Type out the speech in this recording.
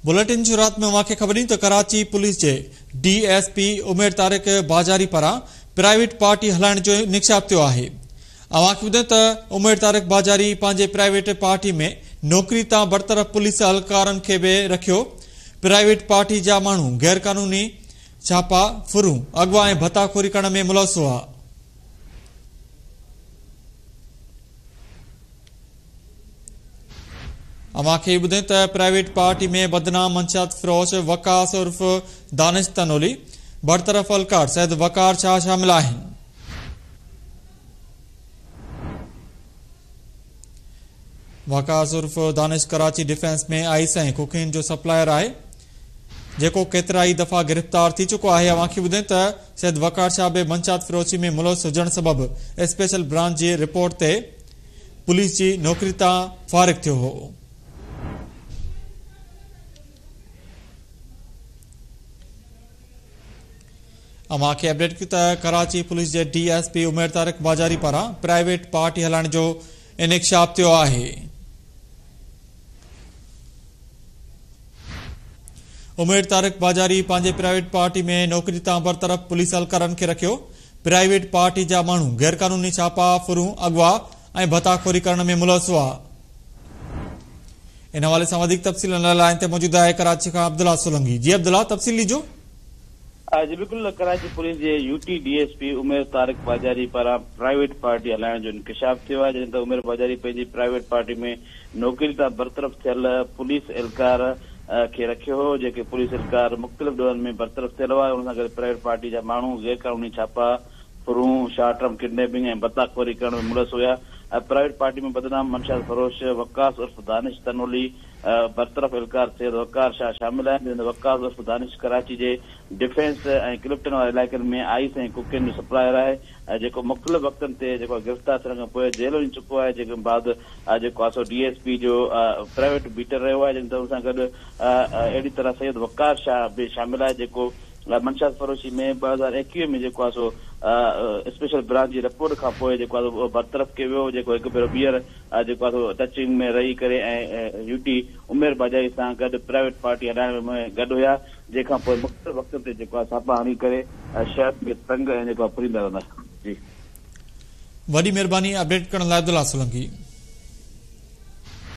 Bulletin शुरुआत में वाक़े ख़बर दी तो कराची पुलिस के DSP उमेर तारिक बाजारी पारा प्राइवेट पार्टी हलाइण जो निक्षाप थियो आहे। अवांखे ॿुधायो त उमेर तारिक बाजारी पंहिंजे प्राइवेट पार्टी में नौकरी तां बरतरफ़ पुलिस एहलकारनि खे बि रखियो। प्राइवेट पार्टी जा माण्हू गैर कानूनी छापा फुरूं अगवा ऐं भत्ताखोरी करण में मुलविस हुआ। अवांखे ॿुधायो त प्राइवेट पार्टी में बदनाम मंशात फिरोज वकास उर्फ दानिश तनोली बरतरफ़ एहलकार सैद वकार शाह शामिल आहिनि। वकास उर्फ दानिश कराची डिफेंस में आइस ऐं कुकिन जो सप्लायर आहे जेको केतिराई दफ़ा गिरफ़्तार थी चुको आहे। अवांखे ॿुधायो त सैद वकार शाह बि मंशात फिरोजी में मुलविस हुजण सबबि स्पेशल ब्रांच जी रिपोर्ट ते पुलिस जी नौकरी तां फारिग थियो हो। अवांखे अपडेट कयो त कराची पुलिस जे DSP उमेर तारिक बाजारी पारां प्राइवेट पार्टी हलाइण जो इंकशाफ थियो आहे। उमेर तारिक बाजारी पंहिंजे प्राइवेट पार्टी में नौकरी तां बरतरफ़ पुलिस एहलकारनि खे रखियो। प्राइवेट पार्टी जा माण्हू गैर कानूनी छापा फुरूं अगवा ऐं भत्ताखोरी करण में मुलविस हुआ। इन हवाले सां वधीक तफ़सील लाइन ते मौजूद आहे कराची खां अब्दुल्ला सोलंकी। जी अब्दुल्ला, तफ़सील ॾिजो। जी बिल्कुल, कराची पुलिस जे UT DSP उमेर तारिक बाजारी पारां प्राइवेट पार्टी हलाइण जो इंकशाफ थियो आहे। जॾहिं त उमेर बाजारी पंहिंजी प्राइवेट पार्टी में नौकरी तां बरतरफ़ थियल पुलिस एहलकार खे रखियो हो, जेके पुलिस एहलकार मुख़्तलिफ़ ॾोहनि में बरतरफ़ थियल हुआ। उन सां गॾु प्राइवेट पार्टी जा माण्हू गैर कानूनी छापा फुरूं शॉर्ट टर्म किडनैपिंग ऐं भत्ताखोरी करण में मुलविस हुया। प्राइवेट पार्टी में बदनाम मंशात फरोश वकास उर्फ दानिश तनोली बरतरफ़ एहलकार सैद वकार शाह शामिल आहिनि। वकास उर्फ दानिश कराची जे डिफेंस ऐं क्लिप्टन वारे इलाइक़नि में आइस ऐं कुकिन जो सप्लायर आहे, जेको मुख़्तलिफ़ वक़्तनि ते जेको गिरफ़्तार थियण खां पोइ जेल वञी चुको आहे। जेके बाद जेको आहे DSP जो प्राइवेट बीटर रहियो आहे। जंहिं उन सां गॾु अहिड़ी तरह सैद वकार शाह बि शामिल आहे, जेको मंशात फरोशी में 2021 में जेको आहे सो स्पेशल ब्रांच जी रिपोर्ट खां पोइ जेको आहे उहो बरतरफ़ कयो वियो, जेको हिकु भेरो ॿीहर जेको आहे सो टचिंग में रही करे ऐं UT उमेर बाजारी सां गॾु प्राइवेट पार्टी हलाइण में गॾु हुया। जंहिंखां पोइ मुख़्तलिफ़ वक़्तनि ते जेको आहे छापा हणी करे शहर खे तंग ऐं जेको आहे फुरींदा रहंदा। जी, वॾी महिरबानी अपडेट करण लाइ अब्दुल्ला सोलंकी।